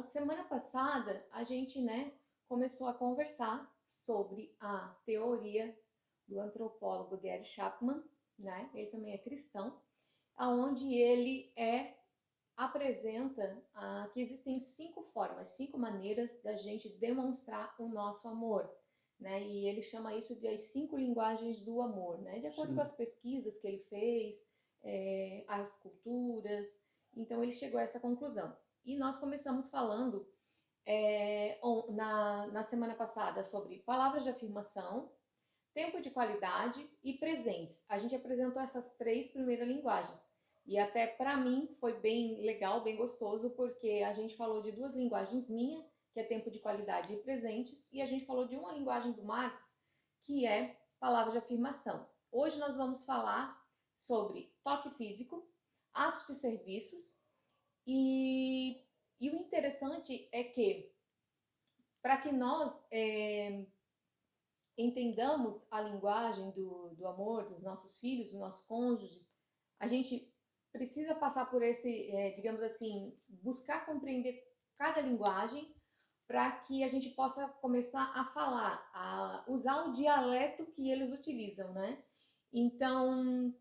semana passada a gente, começou a conversar sobre a teoria do antropólogo Gary Chapman, né? Ele também é cristão, aonde ele apresenta que existem 5 formas, 5 maneiras da gente demonstrar o nosso amor, né? E ele chama isso de as 5 linguagens do amor, né? De acordo com Sim. as pesquisas que ele fez, as culturas, então ele chegou a essa conclusão. E nós começamos falando na semana passada sobre palavras de afirmação, tempo de qualidade e presentes. A gente apresentou essas 3 primeiras linguagens. E até para mim foi bem legal, bem gostoso, porque a gente falou de 2 linguagens minha, que é tempo de qualidade e presentes, e a gente falou de uma linguagem do Marcos, que é palavras de afirmação. Hoje nós vamos falar sobre toque físico, atos de serviços, e o interessante é que, para que nós entendamos a linguagem do amor, dos nossos filhos, do nosso cônjuge, a gente precisa passar por esse, digamos assim, buscar compreender cada linguagem para que a gente possa começar a falar, a usar o dialeto que eles utilizam, né? Então,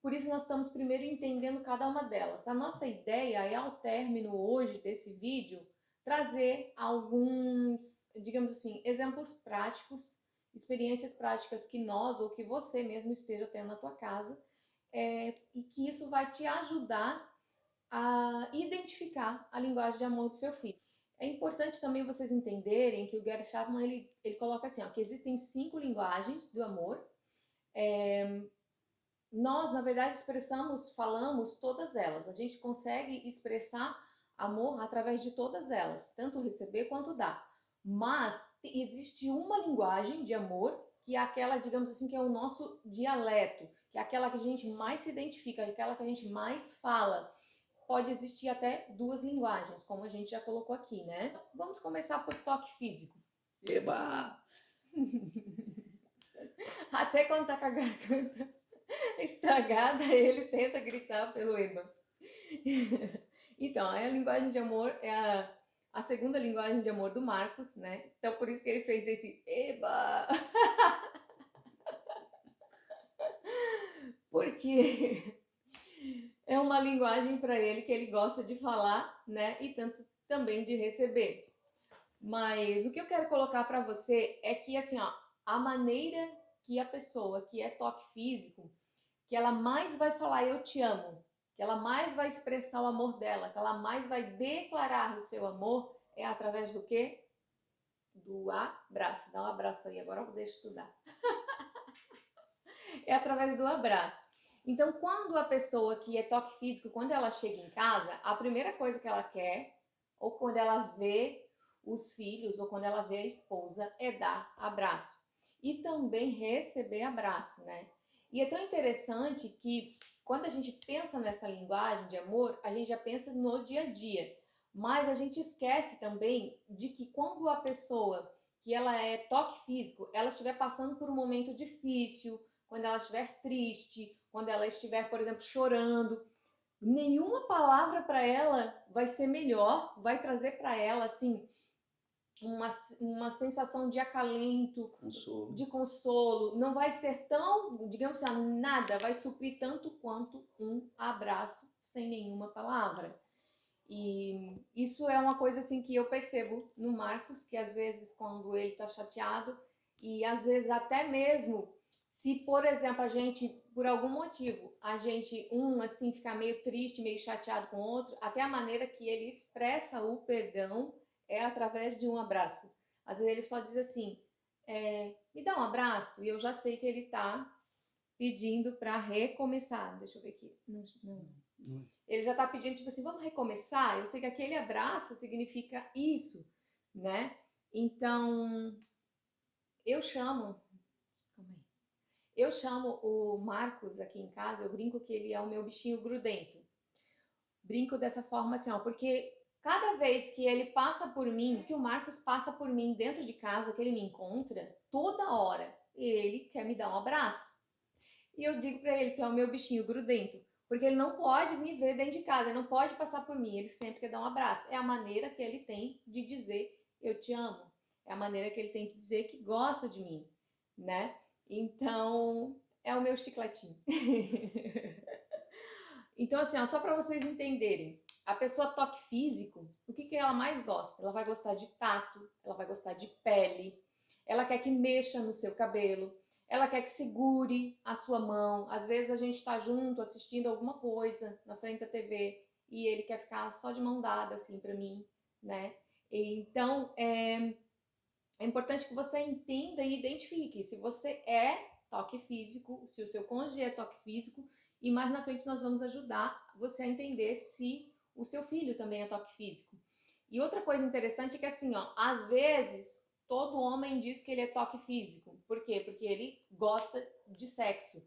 por isso nós estamos primeiro entendendo cada uma delas. A nossa ideia é, ao término hoje desse vídeo, trazer alguns, digamos assim, exemplos práticos, experiências práticas que nós ou que você mesmo esteja tendo na tua casa, e que isso vai te ajudar a identificar a linguagem de amor do seu filho. É importante também vocês entenderem que o Gary Chapman ele coloca assim, ó, que existem 5 linguagens do amor. Nós, na verdade, falamos todas elas. A gente consegue expressar amor através de todas elas, tanto receber quanto dar. Mas existe uma linguagem de amor que é aquela, digamos assim, que é o nosso dialeto, que é aquela que a gente mais se identifica, aquela que a gente mais fala. Pode existir até 2 linguagens, como a gente já colocou aqui, né? Vamos começar por toque físico. Eba! Até quando tá com a garganta estragada, ele tenta gritar pelo eba. Então, a linguagem de amor é a segunda linguagem de amor do Marcos, né? Então, por isso que ele fez esse eba. Porque é uma linguagem para ele que ele gosta de falar, né? E tanto também de receber. Mas o que eu quero colocar para você é que, assim, ó, a maneira que a pessoa que é toque físico, que ela mais vai falar eu te amo, que ela mais vai expressar o amor dela, que ela mais vai declarar o seu amor, é através do quê? Do abraço. Dá um abraço aí, agora eu deixo estudar. É através do abraço. Então, quando a pessoa que é toque físico, quando ela chega em casa, a primeira coisa que ela quer, ou quando ela vê os filhos, ou quando ela vê a esposa, é dar abraço. E também receber abraço, né? E é tão interessante que quando a gente pensa nessa linguagem de amor, a gente já pensa no dia a dia. Mas a gente esquece também de que quando a pessoa que ela é toque físico, ela estiver passando por um momento difícil, quando ela estiver triste, quando ela estiver, por exemplo, chorando, nenhuma palavra para ela vai ser melhor, vai trazer para ela assim uma sensação de acalento, Consolo. de consolo. Não vai ser tão, digamos assim, nada vai suprir tanto quanto um abraço sem nenhuma palavra. E isso é uma coisa assim que eu percebo no Marcos, que às vezes quando ele está chateado, e às vezes até mesmo se, por exemplo, a gente, por algum motivo, a gente, assim, ficar meio triste, meio chateado com o outro, até a maneira que ele expressa o perdão é através de um abraço. Às vezes ele só diz assim, me dá um abraço, e eu já sei que ele está pedindo para recomeçar. Deixa eu ver aqui. Não. Ele já está pedindo, tipo assim, vamos recomeçar? Eu sei que aquele abraço significa isso, né? Então, eu chamo. Calma aí. Eu chamo o Marcos aqui em casa, eu brinco que ele é o meu bichinho grudento. Brinco dessa forma assim, ó, porque cada vez que ele passa por mim, que o Marcos passa por mim dentro de casa, que ele me encontra, toda hora ele quer me dar um abraço. E eu digo para ele que é o meu bichinho grudento, Porque ele não pode me ver dentro de casa, ele não pode passar por mim, ele sempre quer dar um abraço. É a maneira que ele tem de dizer eu te amo. É a maneira que ele tem que dizer que gosta de mim, né? Então, é o meu chicletinho. Então, assim, ó, só para vocês entenderem, a pessoa toque físico, o que ela mais gosta? Ela vai gostar de tato, ela vai gostar de pele, ela quer que mexa no seu cabelo, ela quer que segure a sua mão. Às vezes a gente está junto assistindo alguma coisa na frente da TV e ele quer ficar só de mão dada, assim, para mim, né? Então, é importante que você entenda e identifique se você é toque físico, se o seu cônjuge é toque físico, e mais na frente nós vamos ajudar você a entender se o seu filho também é toque físico. E outra coisa interessante é que assim, ó, às vezes todo homem diz que ele é toque físico. Por quê? Porque ele gosta de sexo.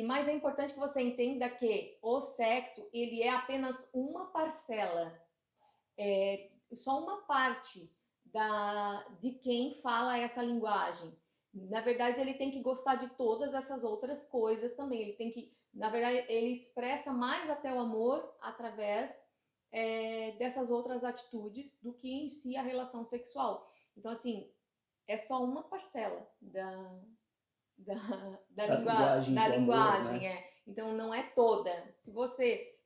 Mas é importante que você entenda que o sexo, ele é apenas uma parcela, só uma parte de quem fala essa linguagem. Na verdade, ele tem que gostar de todas essas outras coisas também. Ele tem que, na verdade, ele expressa mais até o amor através dessas outras atitudes do que em si a relação sexual. Então, assim, é só uma parcela Da linguagem da do amor, linguagem, né? é. Então não é toda.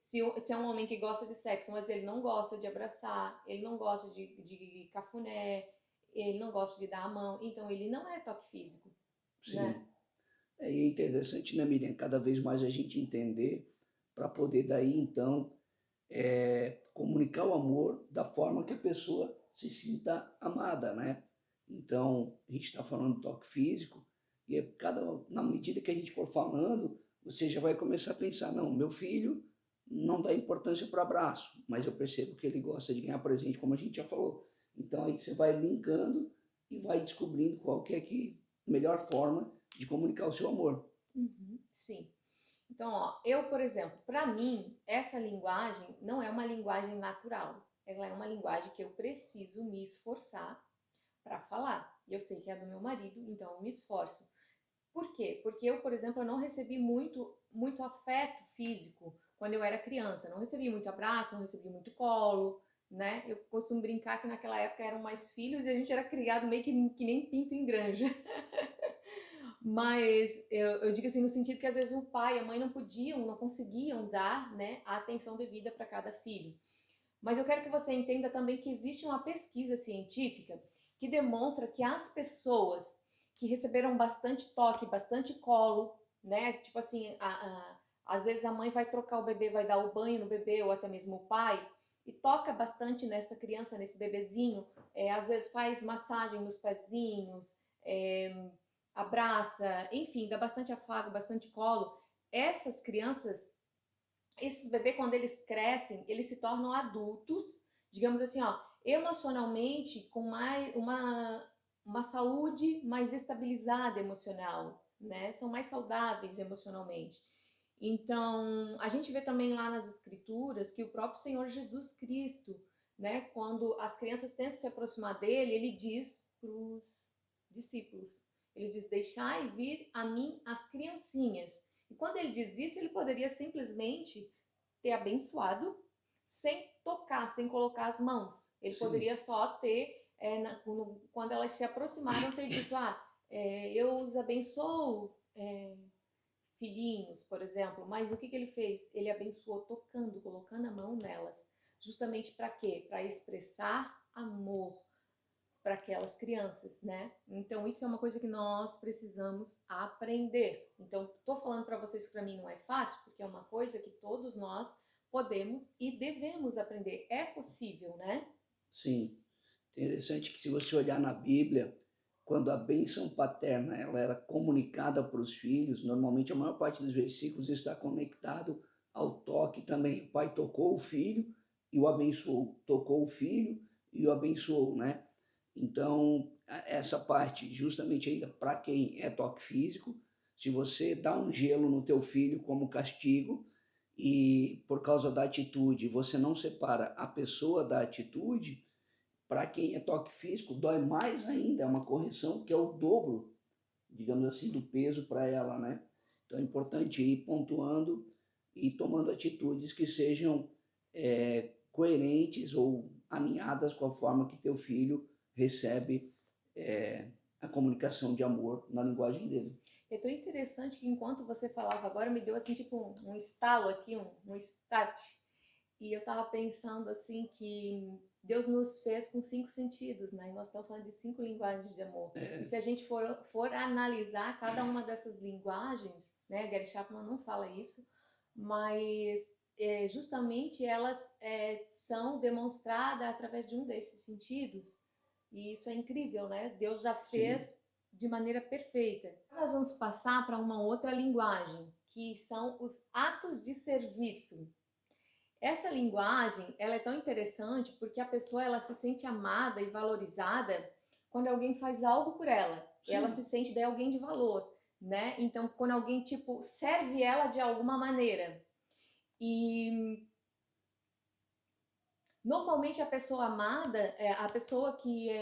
Se é um homem que gosta de sexo, mas ele não gosta de abraçar, ele não gosta de cafuné, ele não gosta de dar a mão, então ele não é toque físico, né? Sim. É interessante, né, Miriam? Cada vez mais a gente entender para poder daí, então, comunicar o amor da forma que a pessoa se sinta amada, né? Então, a gente está falando do toque físico e na medida que a gente for falando, você já vai começar a pensar, não, meu filho não dá importância para o abraço, mas eu percebo que ele gosta de ganhar presente, como a gente já falou. Então, aí você vai linkando e vai descobrindo qual que é a melhor forma de comunicar o seu amor. Uhum, sim. Então, ó, eu, por exemplo, para mim, essa linguagem não é uma linguagem natural. Ela é uma linguagem que eu preciso me esforçar para falar. E eu sei que é do meu marido, então eu me esforço. Por quê? Porque eu, por exemplo, eu não recebi muito afeto físico quando eu era criança. Eu não recebi muito abraço, não recebi muito colo, né? Eu costumo brincar que naquela época eram mais filhos e a gente era criado meio que nem pinto em granja. Mas eu digo assim no sentido que às vezes o pai e a mãe não conseguiam dar, né, a atenção devida para cada filho. Mas eu quero que você entenda também que existe uma pesquisa científica que demonstra que as pessoas que receberam bastante toque, bastante colo, né? Tipo assim, às vezes a mãe vai trocar o bebê, vai dar o banho no bebê, ou até mesmo o pai, e toca bastante nessa criança, nesse bebezinho, às vezes faz massagem nos pezinhos, abraça, enfim, dá bastante afago, bastante colo. Essas crianças, esses bebês, quando eles crescem, eles se tornam adultos, digamos assim, ó, emocionalmente com uma saúde mais estabilizada emocional, né? São mais saudáveis emocionalmente. Então, a gente vê também lá nas escrituras que o próprio Senhor Jesus Cristo, né, quando as crianças tentam se aproximar dele, ele diz para os discípulos, ele diz: "Deixai vir a mim as criancinhas". E quando ele diz isso, ele poderia simplesmente ter abençoado sem tocar, sem colocar as mãos. Ele Sim, poderia só ter, quando elas se aproximaram, ter dito: eu os abençoo, filhinhos, por exemplo. Mas o que ele fez? Ele abençoou tocando, colocando a mão nelas. Justamente para quê? Para expressar amor para aquelas crianças, né? Então isso é uma coisa que nós precisamos aprender. Então estou falando para vocês que para mim não é fácil, porque é uma coisa que todos nós podemos e devemos aprender. É possível, né? sim. Interessante que se você olhar na Bíblia, quando a bênção paterna ela era comunicada para os filhos, normalmente a maior parte dos versículos está conectado ao toque também. O pai tocou o filho e o abençoou, tocou o filho e o abençoou, né? Então, essa parte, justamente ainda para quem é toque físico, se você dá um gelo no teu filho como castigo e por causa da atitude você não separa a pessoa da atitude, para quem é toque físico, dói mais ainda, é uma correção que é o dobro, digamos assim, do peso para ela, né? Então é importante ir pontuando e tomando atitudes que sejam coerentes ou alinhadas com a forma que teu filho recebe a comunicação de amor na linguagem dele. É tão interessante que enquanto você falava agora, me deu assim tipo um estalo aqui, um start. E eu tava pensando assim que Deus nos fez com 5 sentidos, né? E nós estamos falando de 5 linguagens de amor. E se a gente for analisar cada uma dessas linguagens, né? Gary Chapman não fala isso, mas justamente elas são demonstradas através de um desses sentidos. E isso é incrível, né? Deus já fez Sim. de maneira perfeita. Nós vamos passar para uma outra linguagem, que são os atos de serviço. Essa linguagem, ela é tão interessante porque a pessoa ela se sente amada e valorizada quando alguém faz algo por ela. Sim. Ela se sente daí alguém de valor, né? Então, quando alguém tipo serve ela de alguma maneira. E normalmente a pessoa amada, a pessoa que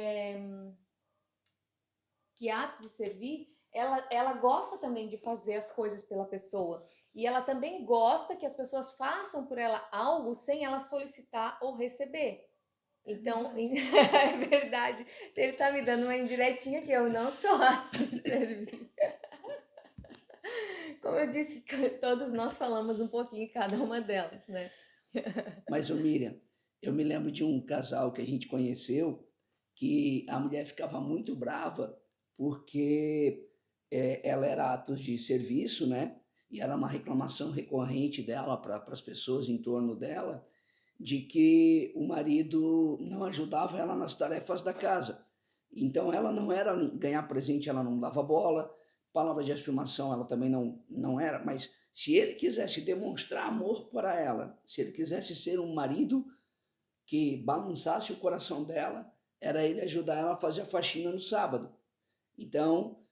atos de servir, ela gosta também de fazer as coisas pela pessoa. E ela também gosta que as pessoas façam por ela algo sem ela solicitar ou receber. Então, é verdade. Ele tá me dando uma indiretinha que eu não sou atos de servir. Como eu disse, todos nós falamos um pouquinho cada uma delas, né? Mas, Miriam, eu me lembro de um casal que a gente conheceu que a mulher ficava muito brava porque ela era atos de serviço, né? E era uma reclamação recorrente dela para as pessoas em torno dela, de que o marido não ajudava ela nas tarefas da casa. Então ela não era ganhar presente, ela não dava bola, palavra de afirmação ela também não era, mas se ele quisesse demonstrar amor para ela, se ele quisesse ser um marido que balançasse o coração dela, era ele ajudar ela a fazer a faxina no sábado. Então,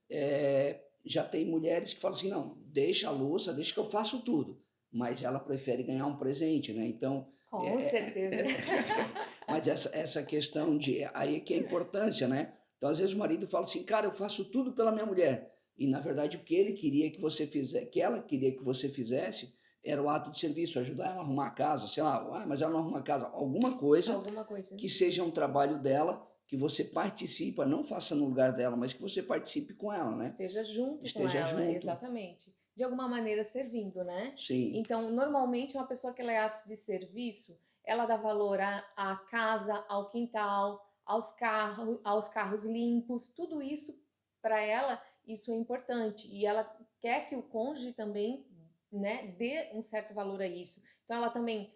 já tem mulheres que falam assim, não, deixa a louça, deixa que eu faço tudo, mas ela prefere ganhar um presente, né? Então, com certeza. mas essa questão de aí que é a importância, né? Então, às vezes o marido fala assim, cara, eu faço tudo pela minha mulher, e na verdade o que ele queria que você fizesse, que ela queria que você fizesse, era o ato de serviço, ajudar ela a arrumar a casa, sei lá, mas ela não arruma a casa, alguma coisa que seja um trabalho dela, que você participa, não faça no lugar dela, mas que você participe com ela, né? Esteja junto com ela, exatamente. De alguma maneira servindo, né? Sim. Então, normalmente, uma pessoa que ela é atos de serviço, ela dá valor à casa, ao quintal, aos carros limpos, tudo isso, para ela, isso é importante. E ela quer que o cônjuge também, né, dê um certo valor a isso. Então, ela também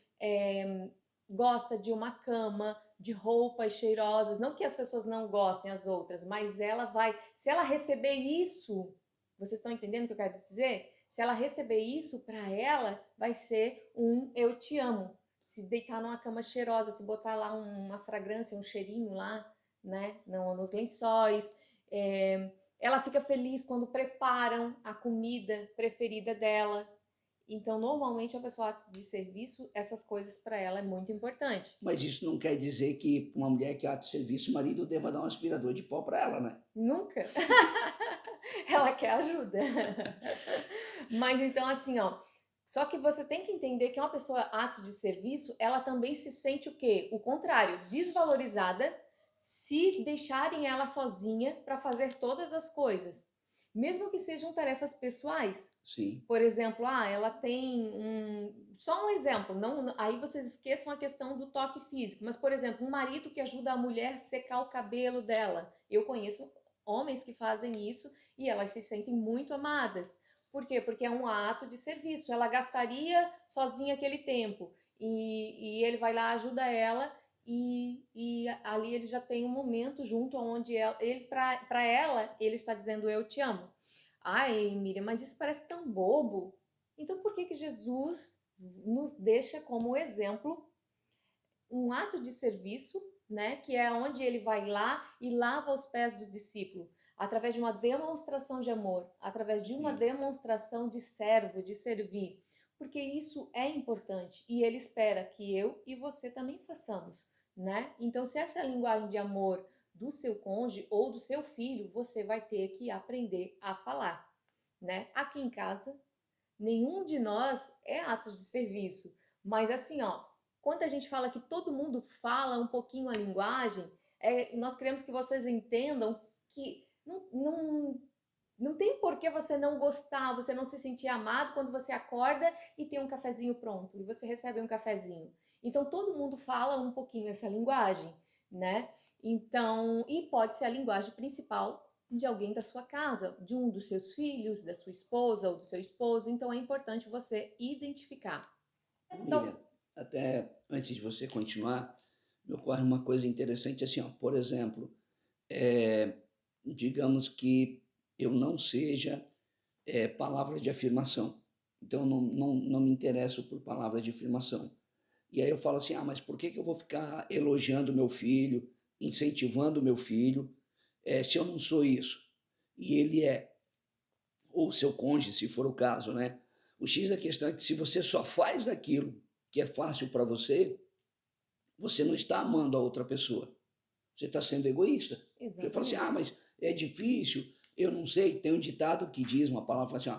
gosta de uma cama, de roupas cheirosas, não que as pessoas não gostem as outras, mas ela vai, se ela receber isso, vocês estão entendendo o que eu quero dizer? Se ela receber isso, para ela vai ser um eu te amo. Se deitar numa cama cheirosa, se botar lá uma fragrância, um cheirinho lá, né, nos lençóis, ela fica feliz quando preparam a comida preferida dela. Então, normalmente, a pessoa de serviço, essas coisas para ela é muito importante. Mas isso não quer dizer que uma mulher que é ato de serviço, o marido deva dar um aspirador de pó para ela, né? Nunca. Ela quer ajuda. Mas então, assim, ó. Só que você tem que entender que uma pessoa atos de serviço, ela também se sente o quê? O contrário, desvalorizada se deixarem ela sozinha para fazer todas as coisas. Mesmo que sejam tarefas pessoais. Sim. Por exemplo, ela tem só um exemplo, aí vocês esqueçam a questão do toque físico, mas, por exemplo, um marido que ajuda a mulher a secar o cabelo dela. Eu conheço homens que fazem isso e elas se sentem muito amadas. Por quê? Porque é um ato de serviço. Ela gastaria sozinha aquele tempo e ele vai lá, ajuda ela e ali ele já tem um momento junto onde ele para ela, ele está dizendo eu te amo. Ai, Miriam, mas isso parece tão bobo. Então, por que Jesus nos deixa como exemplo um ato de serviço, né? Que é onde ele vai lá e lava os pés do discípulo, através de uma demonstração de amor, através de uma demonstração de servo, de servir. Porque isso é importante e ele espera que eu e você também façamos, né? Então, se essa é a linguagem de amor do seu cônjuge ou do seu filho, você vai ter que aprender a falar, né? Aqui em casa, Nenhum de nós é atos de serviço. Mas assim, ó, quando a gente fala que todo mundo fala um pouquinho a linguagem, nós queremos que vocês entendam que não tem por que você não gostar, você não se sentir amado quando você acorda e tem um cafezinho pronto, e você recebe um cafezinho. Então, todo mundo fala um pouquinho essa linguagem, né? Então, e pode ser a linguagem principal de alguém da sua casa, de um dos seus filhos, da sua esposa ou do seu esposo. Então, é importante você identificar. Então, Miriam, até antes de você continuar, me ocorre uma coisa interessante assim, ó, por exemplo, é, digamos que eu não seja palavras de afirmação. Então, não me interesso por palavras de afirmação. E aí eu falo assim, mas por que eu vou ficar elogiando meu filho, incentivando meu filho, se eu não sou isso? E ele é, ou seu cônjuge, se for o caso, né? O X da questão é que se você só faz aquilo que é fácil para você, você não está amando a outra pessoa. Você está sendo egoísta. Você fala assim, exatamente. mas é difícil, eu não sei. Tem um ditado que diz, uma palavra assim,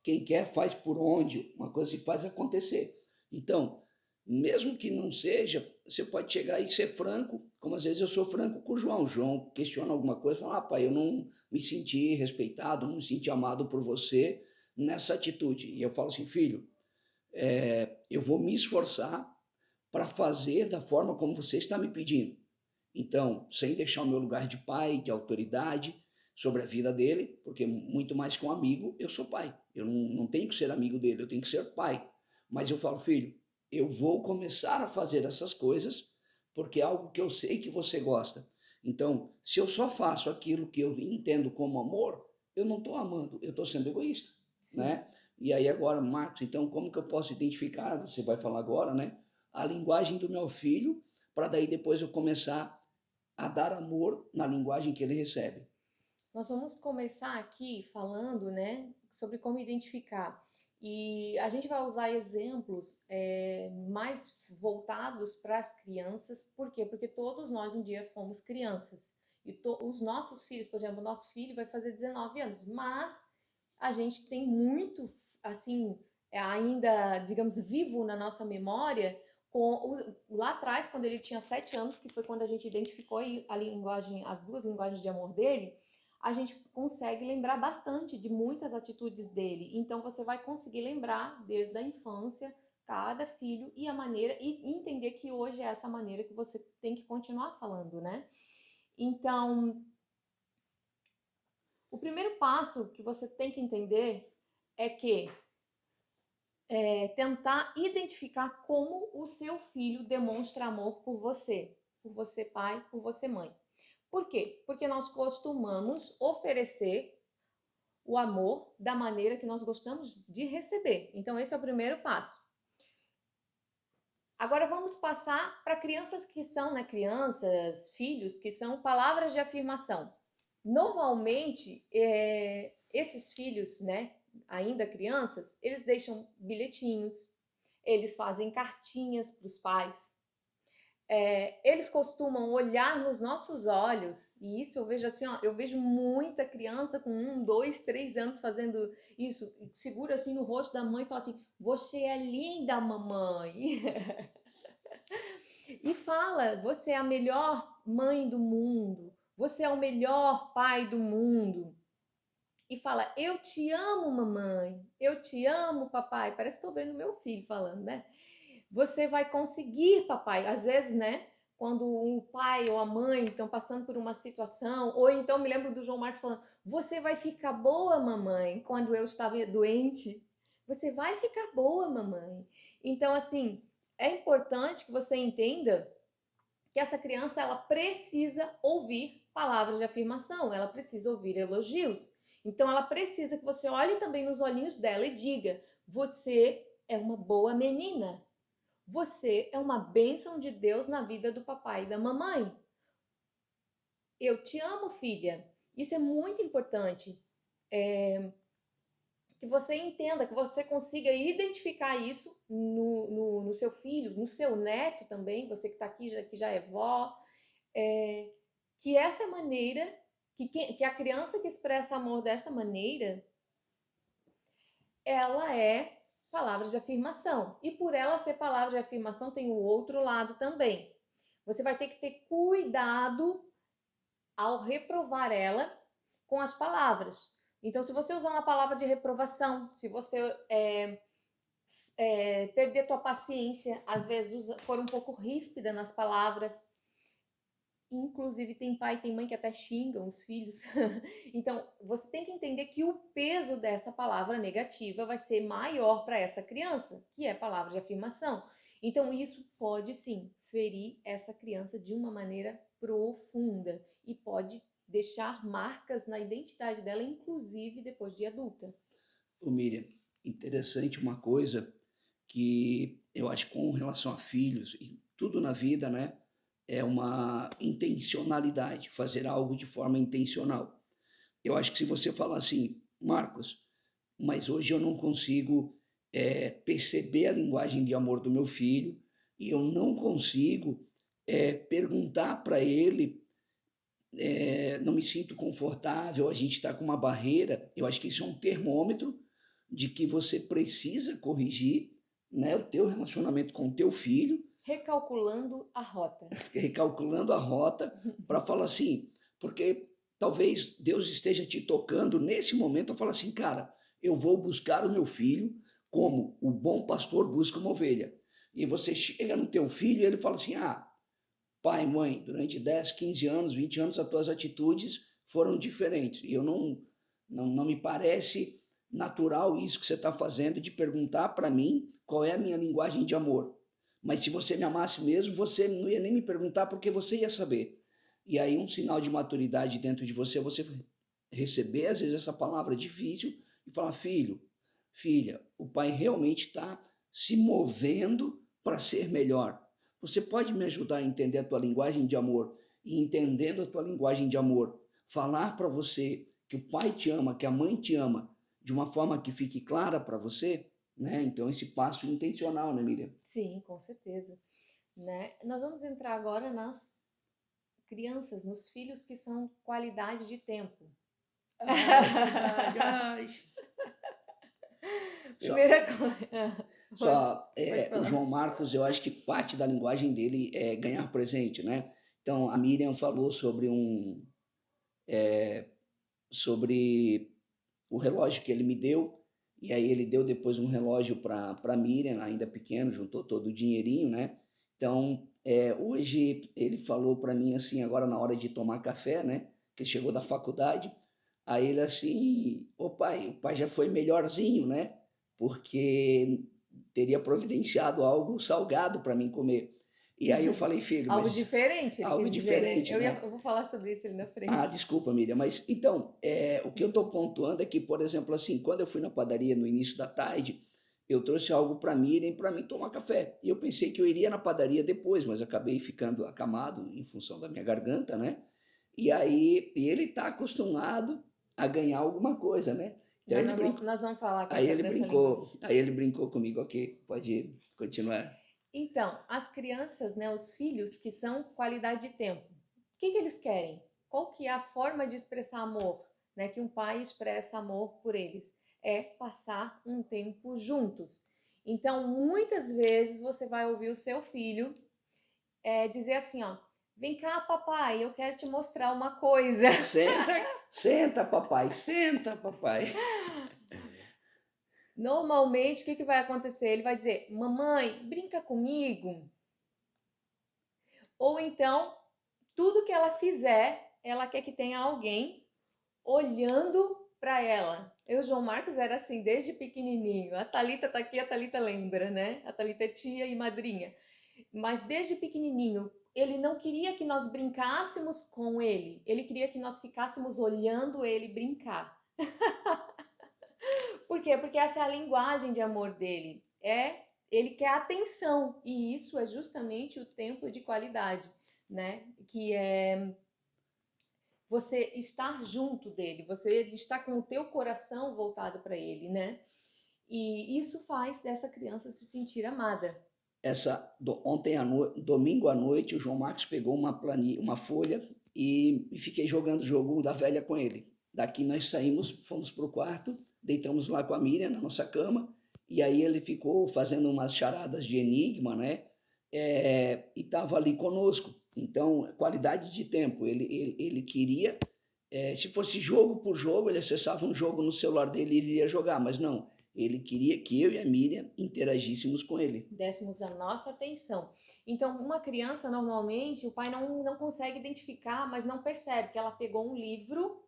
quem quer faz por onde, uma coisa se faz acontecer. Então, mesmo que não seja, você pode chegar e ser franco, como às vezes eu sou franco com o João. O João questiona alguma coisa, fala, pai, eu não me senti respeitado, não me senti amado por você nessa atitude. E eu falo assim, filho, eu vou me esforçar para fazer da forma como você está me pedindo. Então, sem deixar o meu lugar de pai, de autoridade sobre a vida dele, porque muito mais que um amigo, eu sou pai. Eu não tenho que ser amigo dele, eu tenho que ser pai. Mas eu falo, filho, eu vou começar a fazer essas coisas porque é algo que eu sei que você gosta. Então, se eu só faço aquilo que eu entendo como amor, eu não estou amando, eu estou sendo egoísta, Sim. né? E aí agora, Marcos, então como que eu posso identificar, você vai falar agora, né? A linguagem do meu filho, para daí depois eu começar a dar amor na linguagem que ele recebe. Nós vamos começar aqui falando, né, sobre como identificar. E a gente vai usar exemplos mais voltados para as crianças. Por quê? Porque todos nós um dia fomos crianças. E os nossos filhos, por exemplo, o nosso filho vai fazer 19 anos, mas a gente tem muito, assim, ainda, digamos, vivo na nossa memória, lá atrás, quando ele tinha 7 anos, que foi quando a gente identificou a linguagem, as duas linguagens de amor dele, a gente consegue lembrar bastante de muitas atitudes dele. Então você vai conseguir lembrar desde a infância cada filho e a maneira e entender que hoje é essa maneira que você tem que continuar falando, né? Então, o primeiro passo que você tem que entender é que tentar identificar como o seu filho demonstra amor por você pai, por você mãe. Por quê? Porque nós costumamos oferecer o amor da maneira que nós gostamos de receber. Então, esse é o primeiro passo. Agora vamos passar para crianças que são, né, crianças, filhos, que são palavras de afirmação. Normalmente, esses filhos, né, ainda crianças, eles deixam bilhetinhos, eles fazem cartinhas para os pais, eles costumam olhar nos nossos olhos, e isso eu vejo assim, ó, eu vejo muita criança com 1, 2, 3 anos fazendo isso, segura assim no rosto da mãe e fala assim, você é linda, mamãe. E fala, você é a melhor mãe do mundo, você é o melhor pai do mundo. E fala, eu te amo, mamãe, eu te amo, papai. Parece que estou vendo meu filho falando, né? Você vai conseguir, papai. Às vezes, né? Quando o pai ou a mãe estão passando por uma situação, ou então me lembro do João Marcos falando: Você vai ficar boa, mamãe, quando eu estava doente. Você vai ficar boa, mamãe. Então, assim, é importante que você entenda que essa criança ela precisa ouvir palavras de afirmação, ela precisa ouvir elogios. Então, ela precisa que você olhe também nos olhinhos dela e diga: Você é uma boa menina. Você é uma bênção de Deus na vida do papai e da mamãe. Eu te amo, filha. Isso é muito importante. Que você entenda, que você consiga identificar isso no seu filho, no seu neto também, você que está aqui, que já é vó, que essa maneira, que a criança que expressa amor desta maneira, ela é palavra de afirmação. E por ela ser palavra de afirmação, tem o outro lado também. Você vai ter que ter cuidado ao reprovar ela com as palavras. Então, se você usar uma palavra de reprovação, se você perder tua paciência, às vezes for um pouco ríspida nas palavras, inclusive tem pai e tem mãe que até xingam os filhos. Então, você tem que entender que o peso dessa palavra negativa vai ser maior para essa criança, que é palavra de afirmação. Então, isso pode sim ferir essa criança de uma maneira profunda e pode deixar marcas na identidade dela, inclusive depois de adulta. Ô Miriam, interessante uma coisa que eu acho que com relação a filhos e tudo na vida, né, é uma intencionalidade, fazer algo de forma intencional. Eu acho que se você falar assim, Marcos, mas hoje eu não consigo perceber a linguagem de amor do meu filho e eu não consigo perguntar para ele, não me sinto confortável, a gente está com uma barreira. Eu acho que isso é um termômetro de que você precisa corrigir, né, o teu relacionamento com o teu filho, Recalculando a rota. recalculando a rota para falar assim, porque talvez Deus esteja te tocando nesse momento a falar assim, cara, eu vou buscar o meu filho como o bom pastor busca uma ovelha. E você chega no teu filho e ele fala assim, pai, mãe, durante 10, 15 anos, 20 anos, as tuas atitudes foram diferentes. E eu não me parece natural isso que você está fazendo de perguntar para mim qual é a minha linguagem de amor. Mas se você me amasse mesmo, você não ia nem me perguntar porque você ia saber. E aí um sinal de maturidade dentro de você é você receber, às vezes, essa palavra difícil e falar, filho, filha, o pai realmente está se movendo para ser melhor. Você pode me ajudar a entender a tua linguagem de amor e, entendendo a tua linguagem de amor, falar para você que o pai te ama, que a mãe te ama, de uma forma que fique clara para você, né? Então esse passo intencional, né, Miriam? Sim, com certeza. Né? Nós vamos entrar agora nas crianças, nos filhos que são qualidade de tempo. Verdade. Ai. Primeira coisa. O João Marcos, eu acho que parte da linguagem dele é ganhar presente, né? Então, a Miriam falou sobre o relógio que ele me deu, e aí ele deu depois um relógio para a Miriam, ainda pequeno, juntou todo o dinheirinho, né? Então, hoje ele falou para mim assim, agora na hora de tomar café, né? Que ele chegou da faculdade, aí ele assim, o pai já foi melhorzinho, né? Porque teria providenciado algo salgado para mim comer. E aí eu falei, filho, Algo mas diferente, ele algo quis dizer, diferente, né? Eu vou falar sobre isso ali na frente. Desculpa, Miriam, mas então, o que eu estou pontuando é que, por exemplo, assim, quando eu fui na padaria no início da tarde, eu trouxe algo para Miriam e para mim tomar café. E eu pensei que eu iria na padaria depois, mas acabei ficando acamado em função da minha garganta, né? E aí, ele está acostumado a ganhar alguma coisa, né? Então ele brincou. Nós vamos falar Aí ele dessa linguagem. brincou comigo, ok, pode continuar. Então, as crianças, né, os filhos que são qualidade de tempo, o que eles querem? Qual que é a forma de expressar amor, né, que um pai expressa amor por eles? É passar um tempo juntos. Então, muitas vezes você vai ouvir o seu filho dizer assim, ó, vem cá, papai, eu quero te mostrar uma coisa. Senta, papai, senta, papai. Normalmente, o que vai acontecer? Ele vai dizer, mamãe, brinca comigo. Ou então, tudo que ela fizer, ela quer que tenha alguém olhando para ela. Eu, João Marcos, era assim desde pequenininho. A Thalita tá aqui, a Thalita lembra, né? A Thalita é tia e madrinha. Mas desde pequenininho, ele não queria que nós brincássemos com ele. Ele queria que nós ficássemos olhando ele brincar. Por quê? Porque essa é a linguagem de amor dele. Ele quer atenção. E isso é justamente o tempo de qualidade, né? Que é você estar junto dele, você estar com o teu coração voltado para ele, né? E isso faz essa criança se sentir amada. Domingo à noite, o João Marcos pegou uma folha e fiquei jogando o jogo da velha com ele. Daqui nós saímos, fomos para o quarto, deitamos lá com a Miriam na nossa cama, e aí ele ficou fazendo umas charadas de enigma, né? E estava ali conosco. Então, qualidade de tempo. Ele queria, se fosse jogo por jogo, ele acessava um jogo no celular dele e iria jogar, mas não. Ele queria que eu e a Miriam interagíssemos com ele. Dessemos a nossa atenção. Então, uma criança, normalmente, o pai não consegue identificar, mas não percebe que ela pegou um livro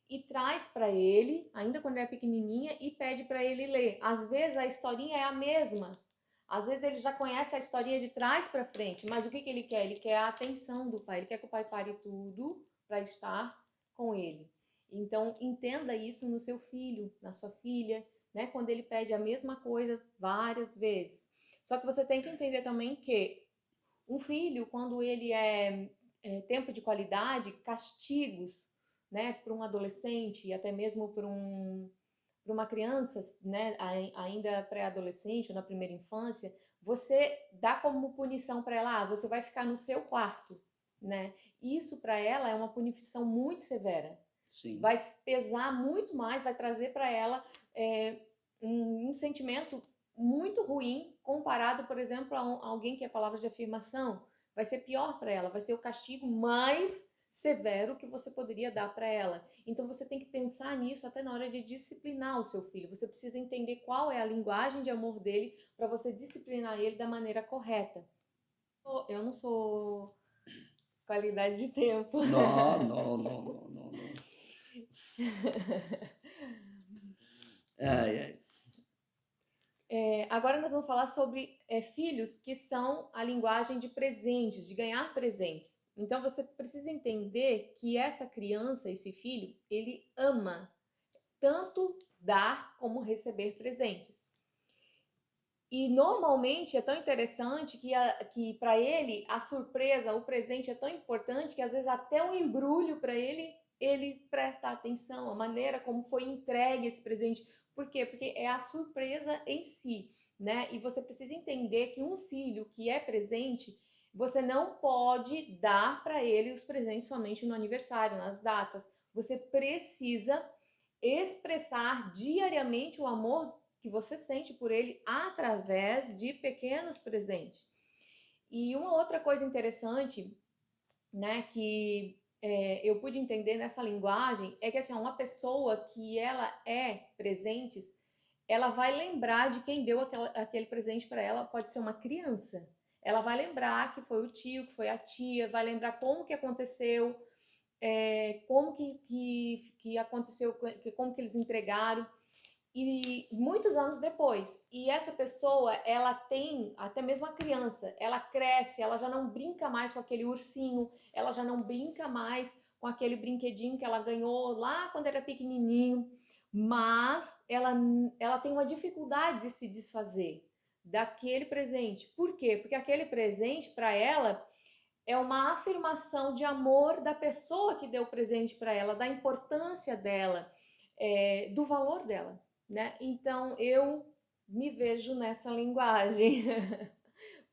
e traz para ele, ainda quando ele é pequenininha, e pede para ele ler. Às vezes a historinha é a mesma. Às vezes ele já conhece a historinha de trás para frente, mas o que ele quer? Ele quer a atenção do pai. Ele quer que o pai pare tudo para estar com ele. Então, entenda isso no seu filho, na sua filha, né? Quando ele pede a mesma coisa várias vezes. Só que você tem que entender também que um filho, quando ele é tempo de qualidade, castigos, né, para um adolescente e até mesmo para uma criança, né, ainda pré-adolescente ou na primeira infância, você dá como punição para ela, você vai ficar no seu quarto, né? Isso para ela é uma punição muito severa. Sim. Vai pesar muito mais, vai trazer para ela um sentimento muito ruim comparado, por exemplo, a alguém que é palavras de afirmação. Vai ser pior para ela, vai ser o castigo mais severo que você poderia dar para ela. Então você tem que pensar nisso até na hora de disciplinar o seu filho. Você precisa entender qual é a linguagem de amor dele para você disciplinar ele da maneira correta. Eu não sou qualidade de tempo. Não. Ai. Agora nós vamos falar sobre filhos que são a linguagem de presentes, de ganhar presentes. Então você precisa entender que essa criança, esse filho, ele ama tanto dar como receber presentes. E normalmente é tão interessante que para ele a surpresa, o presente é tão importante que às vezes até o embrulho para ele presta atenção, a maneira como foi entregue esse presente. Por quê? Porque é a surpresa em si, né? E você precisa entender que um filho que é presente, você não pode dar para ele os presentes somente no aniversário, nas datas. Você precisa expressar diariamente o amor que você sente por ele através de pequenos presentes. E uma outra coisa interessante, né, que eu pude entender nessa linguagem é que assim, uma pessoa que ela é presentes, ela vai lembrar de quem deu aquele presente para ela, pode ser uma criança. Ela vai lembrar que foi o tio, que foi a tia, vai lembrar como que aconteceu, como que aconteceu, como que eles entregaram. E muitos anos depois. E essa pessoa, ela tem, até mesmo a criança, ela cresce, ela já não brinca mais com aquele ursinho, ela já não brinca mais com aquele brinquedinho que ela ganhou lá quando era pequenininho, mas ela tem uma dificuldade de se desfazer daquele presente. Por quê? Porque aquele presente, para ela, é uma afirmação de amor da pessoa que deu o presente para ela, da importância dela, do valor dela. Né? Então eu me vejo nessa linguagem,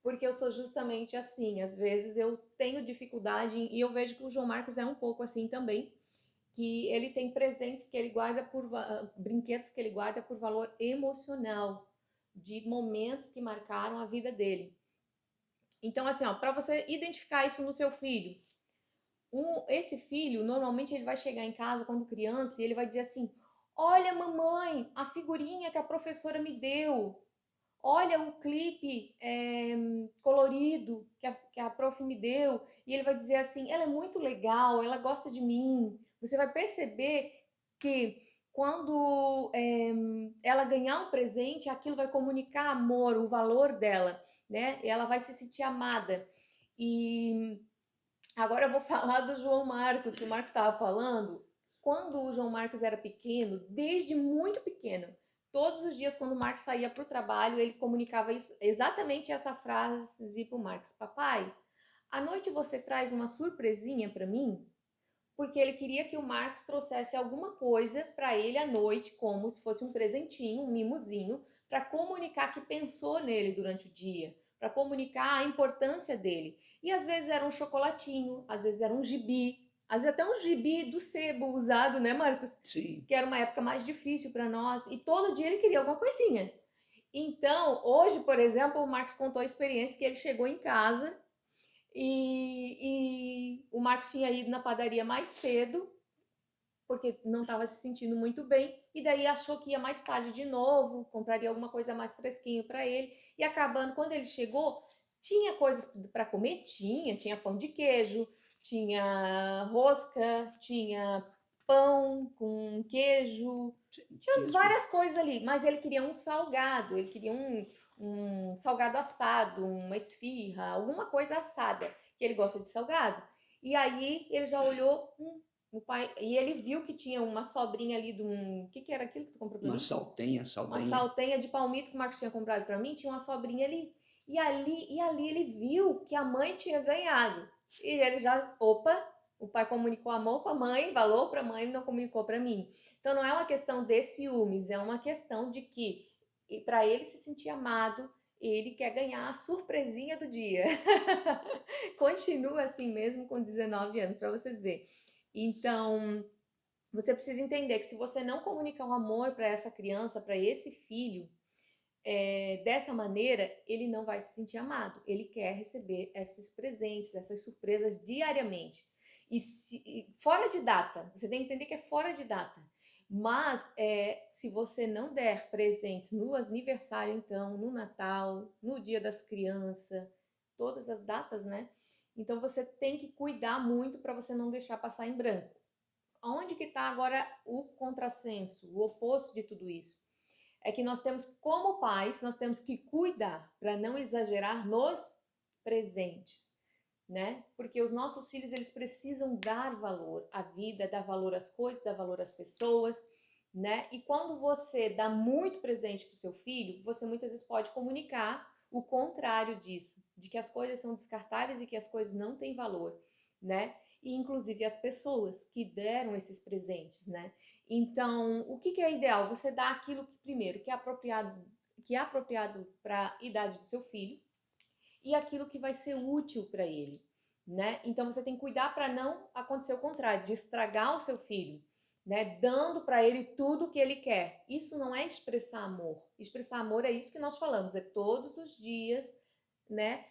porque eu sou justamente assim. Às vezes eu tenho dificuldade e eu vejo que o João Marcos é um pouco assim também, que ele tem presentes que ele guarda brinquedos que ele guarda por valor emocional, de momentos que marcaram a vida dele. Então assim, para você identificar isso no seu filho, esse filho normalmente ele vai chegar em casa quando criança e ele vai dizer assim: olha, mamãe, a figurinha que a professora me deu. Olha o clipe colorido que a prof me deu. E ele vai dizer assim: ela é muito legal, ela gosta de mim. Você vai perceber que quando ela ganhar um presente, aquilo vai comunicar amor, o valor dela, né? E ela vai se sentir amada. E agora eu vou falar do João Marcos, que o Marcos estava falando. Quando o João Marcos era pequeno, desde muito pequeno, todos os dias quando o Marcos saía para o trabalho, ele comunicava isso, exatamente essa frase para o Marcos: papai, à noite você traz uma surpresinha para mim? Porque ele queria que o Marcos trouxesse alguma coisa para ele à noite, como se fosse um presentinho, um mimozinho, para comunicar que pensou nele durante o dia, para comunicar a importância dele. E às vezes era um chocolatinho, às vezes era um gibi, Às vezes até um gibi do sebo usado, né, Marcos? Sim. Que era uma época mais difícil para nós, e todo dia ele queria alguma coisinha. Então, hoje, por exemplo, o Marcos contou a experiência que ele chegou em casa e o Marcos tinha ido na padaria mais cedo, porque não estava se sentindo muito bem, e daí achou que ia mais tarde de novo, compraria alguma coisa mais fresquinho para ele, e acabando, quando ele chegou, tinha coisas para comer? Tinha pão de queijo, tinha rosca, tinha pão com queijo, tinha Isso. várias coisas ali, mas ele queria um salgado, ele queria um salgado assado, uma esfirra, alguma coisa assada, que ele gosta de salgado. E aí ele já olhou, o pai, e ele viu que tinha uma sobrinha ali de um. O que, que era aquilo que tu comprou pra Uma mim? saltenha, Uma saltenha. saltenha de palmito que o Marcos tinha comprado pra mim, tinha uma sobrinha ali. E ali ele viu que a mãe tinha ganhado. E ele já, opa, o pai comunicou amor pra mãe, valor pra mãe, não comunicou pra mim. Então não é uma questão de ciúmes, é uma questão de que, para ele se sentir amado, ele quer ganhar a surpresinha do dia. Continua assim mesmo com 19 anos, para vocês verem. Então, você precisa entender que se você não comunicar o amor para essa criança, para esse filho, dessa maneira, ele não vai se sentir amado. Ele quer receber esses presentes, essas surpresas diariamente. E fora de data, você tem que entender que é fora de data. Mas se você não der presentes no aniversário, então, no Natal, no Dia das Crianças, todas as datas, né? Então você tem que cuidar muito para você não deixar passar em branco. Onde que está agora o contrassenso, o oposto de tudo isso? É que nós temos, como pais, nós temos que cuidar para não exagerar nos presentes, né? Porque os nossos filhos, eles precisam dar valor à vida, dar valor às coisas, dar valor às pessoas, né? E quando você dá muito presente para o seu filho, você muitas vezes pode comunicar o contrário disso, de que as coisas são descartáveis e que as coisas não têm valor, né? E inclusive as pessoas que deram esses presentes, né? Então, o que é ideal? Você dá aquilo que, primeiro, que é apropriado para a idade do seu filho e aquilo que vai ser útil para ele, né? Então você tem que cuidar para não acontecer o contrário, de estragar o seu filho, né? Dando para ele tudo o que ele quer. Isso não é expressar amor. Expressar amor é isso que nós falamos, é todos os dias, né?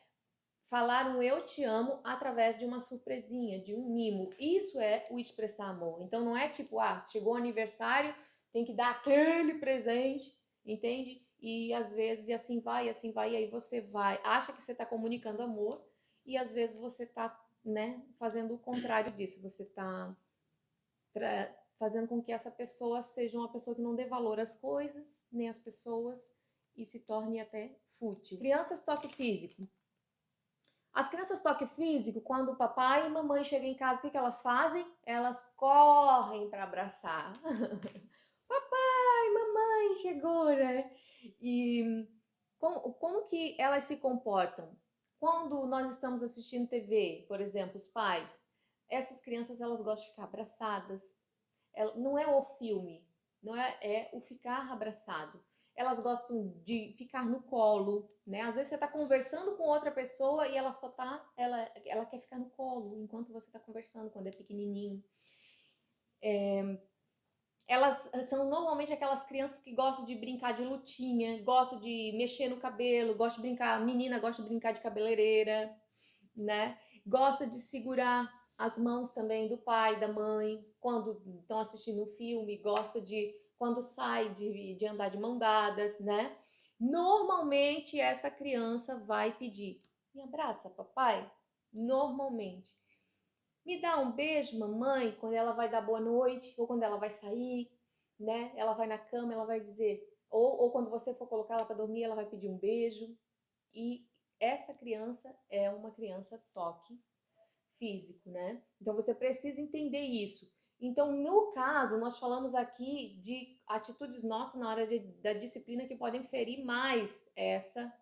Falar um eu te amo através de uma surpresinha, de um mimo. Isso é o expressar amor. Então não é tipo, chegou o aniversário, tem que dar aquele presente, entende? E às vezes, e assim vai, e aí você vai, acha que você está comunicando amor, e às vezes você está, né, fazendo o contrário disso. Você está fazendo com que essa pessoa seja uma pessoa que não dê valor às coisas, nem às pessoas, e se torne até fútil. Crianças, toque físico. As crianças toque físico, quando o papai e mamãe chegam em casa, o que elas fazem? Elas correm para abraçar. Papai, mamãe chegou, né? E como que elas se comportam? Quando nós estamos assistindo TV, por exemplo, os pais, essas crianças elas gostam de ficar abraçadas. Não é o filme, não é o ficar abraçado. Elas gostam de ficar no colo, né? Às vezes você está conversando com outra pessoa e ela só tá, ela quer ficar no colo enquanto você está conversando, quando é pequenininho. Elas são normalmente aquelas crianças que gostam de brincar de lutinha, gostam de mexer no cabelo, gostam de brincar, menina gosta de brincar de cabeleireira, né? Gosta de segurar as mãos também do pai, da mãe, quando estão assistindo um filme, gosta de, quando sai, de andar de mão dadas, né? Normalmente essa criança vai pedir, me abraça, papai? Normalmente. Me dá um beijo, mamãe, quando ela vai dar boa noite, ou quando ela vai sair, né? Ela vai na cama, ela vai dizer, ou quando você for colocar ela para dormir, ela vai pedir um beijo. E essa criança é uma criança toque físico, né? Então você precisa entender isso. Então, no caso, nós falamos aqui de atitudes nossas na hora da disciplina que podem ferir mais essa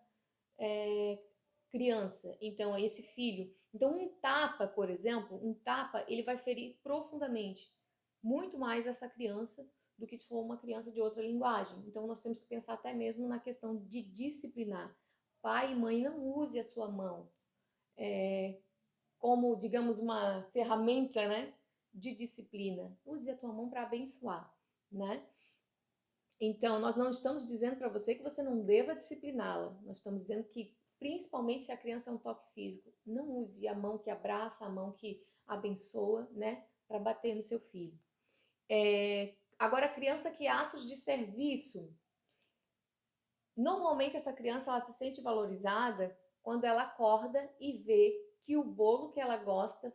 criança, então é esse filho. Então um tapa, por exemplo, um tapa, ele vai ferir profundamente muito mais essa criança do que se for uma criança de outra linguagem. Então nós temos que pensar até mesmo na questão de disciplinar. Pai e mãe, não use a sua mão como, digamos, uma ferramenta, né? de disciplina. Use a tua mão para abençoar, né? Então, nós não estamos dizendo para você que você não deva discipliná-la. Nós estamos dizendo que, principalmente se a criança é um toque físico, não use a mão que abraça, a mão que abençoa, né? Para bater no seu filho. Agora, a criança que atos de serviço, normalmente essa criança ela se sente valorizada quando ela acorda e vê que o bolo que ela gosta,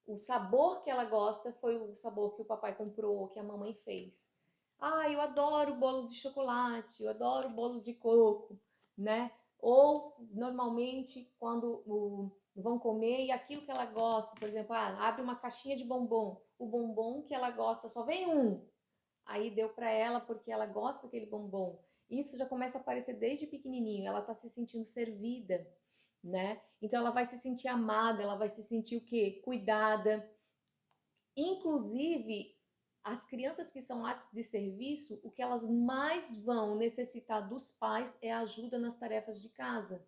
o sabor que ela gosta foi o sabor que o papai comprou, que a mamãe fez. Ah, eu adoro bolo de chocolate, eu adoro bolo de coco, né? Ou, normalmente, quando vão comer e aquilo que ela gosta, por exemplo, abre uma caixinha de bombom, o bombom que ela gosta só vem um, aí deu para ela porque ela gosta daquele bombom. Isso já começa a aparecer desde pequenininho, ela está se sentindo servida, né? Então ela vai se sentir amada, ela vai se sentir o quê? Cuidada. Inclusive, as crianças que são atos de serviço, o que elas mais vão necessitar dos pais é ajuda nas tarefas de casa.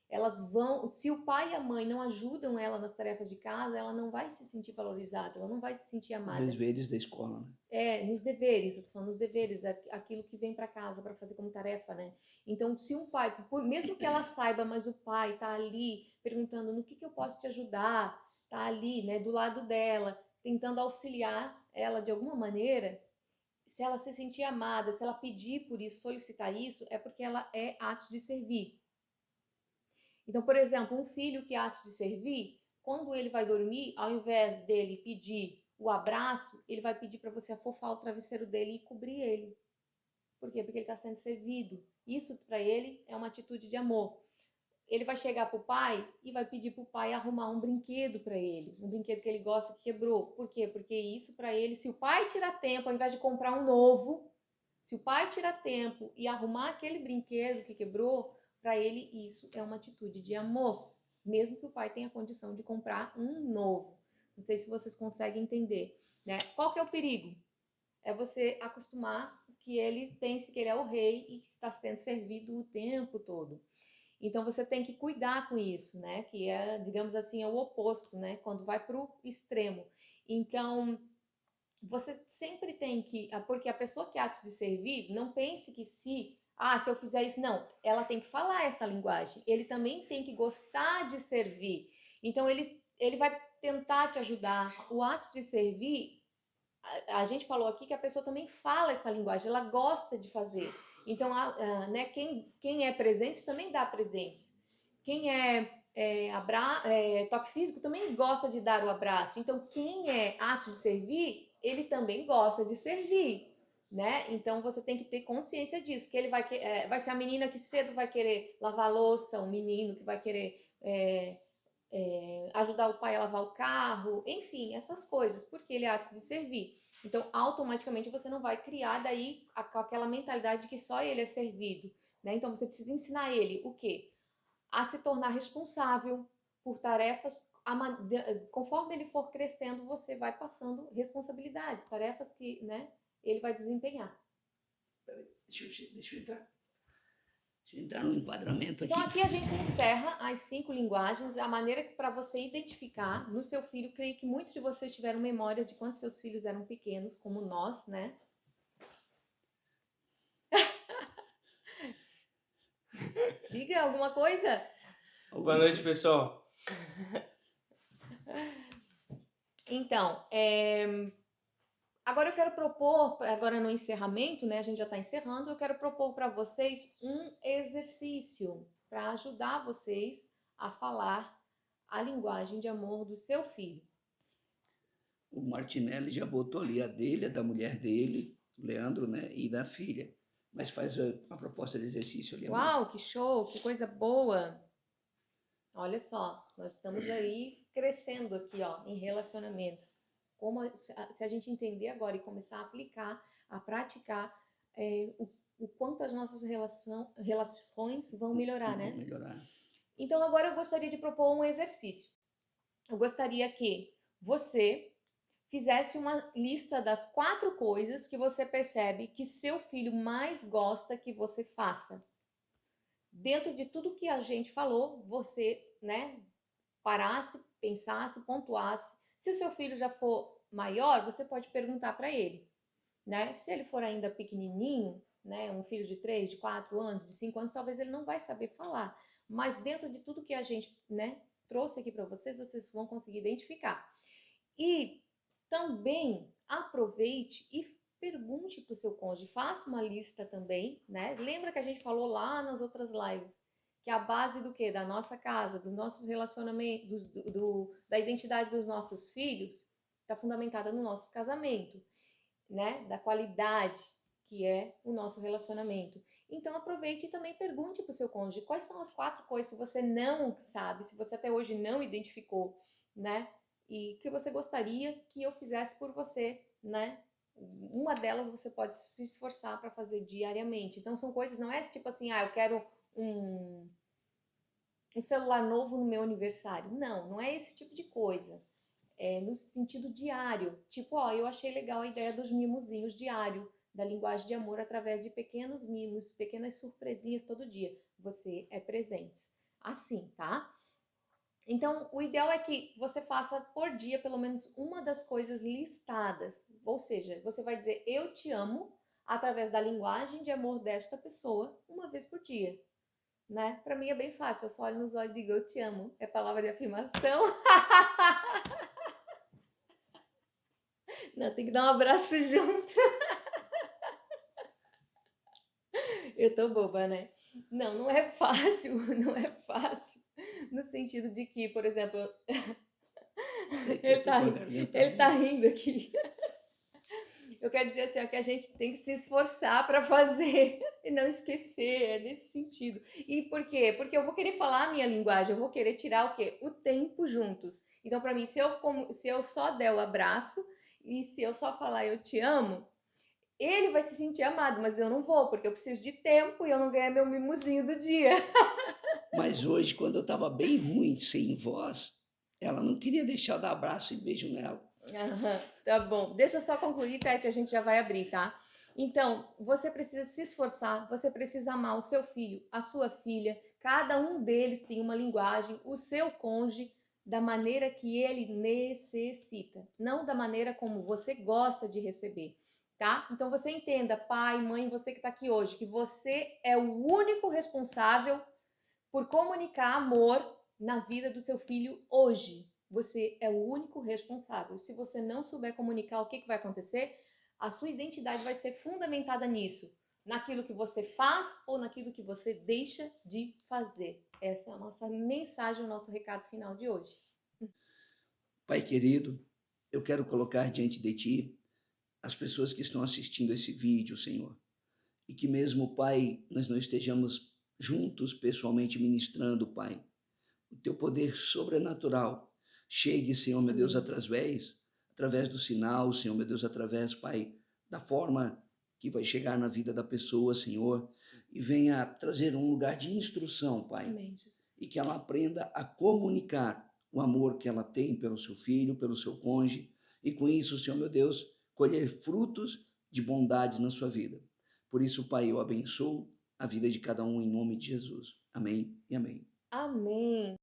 Elas vão, se o pai e a mãe não ajudam ela nas tarefas de casa, ela não vai se sentir valorizada, ela não vai se sentir amada. Deveres da escola, né? Nos deveres, eu tô falando nos deveres, aquilo que vem para casa para fazer como tarefa, né? Então, se um pai, mesmo que ela saiba, mas o pai tá ali perguntando no que eu posso te ajudar, tá ali, né, do lado dela, tentando auxiliar ela de alguma maneira, se ela se sentir amada, se ela pedir por isso, solicitar isso, é porque ela é atos de servir. Então, por exemplo, um filho que acha de servir, quando ele vai dormir, ao invés dele pedir o abraço, ele vai pedir para você afofar o travesseiro dele e cobrir ele. Por quê? Porque ele está sendo servido. Isso para ele é uma atitude de amor. Ele vai chegar para o pai e vai pedir para o pai arrumar um brinquedo para ele, um brinquedo que ele gosta que quebrou. Por quê? Porque isso para ele, se o pai tirar tempo, ao invés de comprar um novo, se o pai tirar tempo e arrumar aquele brinquedo que quebrou, para ele isso é uma atitude de amor, mesmo que o pai tenha condição de comprar um novo. Não sei se vocês conseguem entender, né? Qual que é o perigo? É você acostumar que ele pense que ele é o rei e que está sendo servido o tempo todo. Então você tem que cuidar com isso, né? Que é, digamos assim, é o oposto, né? Quando vai para o extremo. Então você sempre tem que, porque a pessoa que acha de servir, não pense que se eu fizer isso, não, ela tem que falar essa linguagem, ele também tem que gostar de servir, então ele vai tentar te ajudar, o ato de servir, a gente falou aqui que a pessoa também fala essa linguagem, ela gosta de fazer, então, né, quem é presente também dá presentes, quem toque físico também gosta de dar o abraço. Então, quem é ato de servir, ele também gosta de servir, né? Então, você tem que ter consciência disso, que ele vai ser a menina que cedo vai querer lavar a louça, um menino que vai querer ajudar o pai a lavar o carro, enfim, essas coisas, porque ele é ato de servir. Então, automaticamente, você não vai criar daí aquela mentalidade de que só ele é servido, né? Então, você precisa ensinar ele o quê? A se tornar responsável por tarefas. Conforme ele for crescendo, você vai passando responsabilidades, tarefas que, né, ele vai desempenhar. Deixa eu entrar no enquadramento aqui. Então, aqui a gente encerra as 5 linguagens, a maneira para você identificar no seu filho. Creio que muitos de vocês tiveram memórias de quando seus filhos eram pequenos, como nós, né? Diga alguma coisa? Boa noite, pessoal. Então, agora eu quero propor, agora no encerramento, né? A gente já está encerrando, eu quero propor para vocês um exercício para ajudar vocês a falar a linguagem de amor do seu filho. O Martinelli já botou ali a dele, a da mulher dele, o Leandro, né? E da filha. Mas faz uma proposta de exercício ali. Uau, que show, que coisa boa! Olha só, nós estamos aí crescendo aqui, ó, em relacionamentos. Como se a gente entender agora e começar a aplicar, a praticar, o quanto as nossas relações vão melhorar, né? Vão melhorar. Então agora eu gostaria de propor um exercício. Eu gostaria que você fizesse uma lista das 4 coisas que você percebe que seu filho mais gosta que você faça. Dentro de tudo que a gente falou, você, né, parasse, pensasse, pontuasse. Se o seu filho já for maior, você pode perguntar para ele, né? Se ele for ainda pequenininho, né, um filho de 3, de 4 anos, de 5 anos, talvez ele não vai saber falar. Mas dentro de tudo que a gente, né, trouxe aqui para vocês, vocês vão conseguir identificar. E também aproveite e pergunte para o seu cônjuge, faça uma lista também, né? Lembra que a gente falou lá nas outras lives que a base do quê? Da nossa casa, dos nossos relacionamentos, da identidade dos nossos filhos, está fundamentada no nosso casamento, né? Da qualidade que é o nosso relacionamento. Então aproveite e também pergunte para o seu cônjuge quais são as 4 coisas, se você não sabe, se você até hoje não identificou, né? E que você gostaria que eu fizesse por você, né? Uma delas você pode se esforçar para fazer diariamente. Então são coisas, não é tipo assim, eu quero um celular novo no meu aniversário. Não, não é esse tipo de coisa. É no sentido diário. Tipo, eu achei legal a ideia dos mimozinhos diário, da linguagem de amor através de pequenos mimos, pequenas surpresinhas todo dia. Você é presentes. Assim, tá? Então, o ideal é que você faça por dia pelo menos uma das coisas listadas. Ou seja, você vai dizer eu te amo através da linguagem de amor desta pessoa uma vez por dia, né? Para mim é bem fácil, eu só olho nos olhos e digo eu te amo. É palavra de afirmação. Não, tem que dar um abraço junto. Eu tô boba, né? Não, não é fácil, não é fácil. No sentido de que, por exemplo, ele tá rindo aqui. Eu quero dizer assim, que a gente tem que se esforçar para fazer e não esquecer, é nesse sentido. E por quê? Porque eu vou querer falar a minha linguagem, eu vou querer tirar o quê? O tempo juntos. Então, para mim, se eu só der o abraço e se eu só falar eu te amo, ele vai se sentir amado, mas eu não vou, porque eu preciso de tempo e eu não ganhei meu mimozinho do dia. Mas hoje, quando eu estava bem ruim, sem voz, ela não queria deixar eu dar abraço e beijo nela. Tá bom. Deixa eu só concluir, Tete, a gente já vai abrir, tá? Então, você precisa se esforçar, você precisa amar o seu filho, a sua filha, cada um deles tem uma linguagem, o seu cônjuge, da maneira que ele necessita, não da maneira como você gosta de receber, tá? Então você entenda, pai, mãe, você que tá aqui hoje, que você é o único responsável por comunicar amor na vida do seu filho hoje. Você é o único responsável. Se você não souber comunicar, o que vai acontecer? A sua identidade vai ser fundamentada nisso, naquilo que você faz ou naquilo que você deixa de fazer. Essa é a nossa mensagem, o nosso recado final de hoje. Pai querido, eu quero colocar diante de Ti as pessoas que estão assistindo esse vídeo, Senhor. E que mesmo, Pai, nós não estejamos juntos pessoalmente ministrando, Pai. O Teu poder sobrenatural chegue, Senhor, meu Deus, através do sinal, Senhor, meu Deus, através, Pai, da forma que vai chegar na vida da pessoa, Senhor, e venha trazer um lugar de instrução, Pai. Amém, Jesus. E que ela aprenda a comunicar o amor que ela tem pelo seu filho, pelo seu cônjuge, e com isso, Senhor, meu Deus, colher frutos de bondade na sua vida. Por isso, Pai, eu abençoo a vida de cada um em nome de Jesus. Amém e amém. Amém.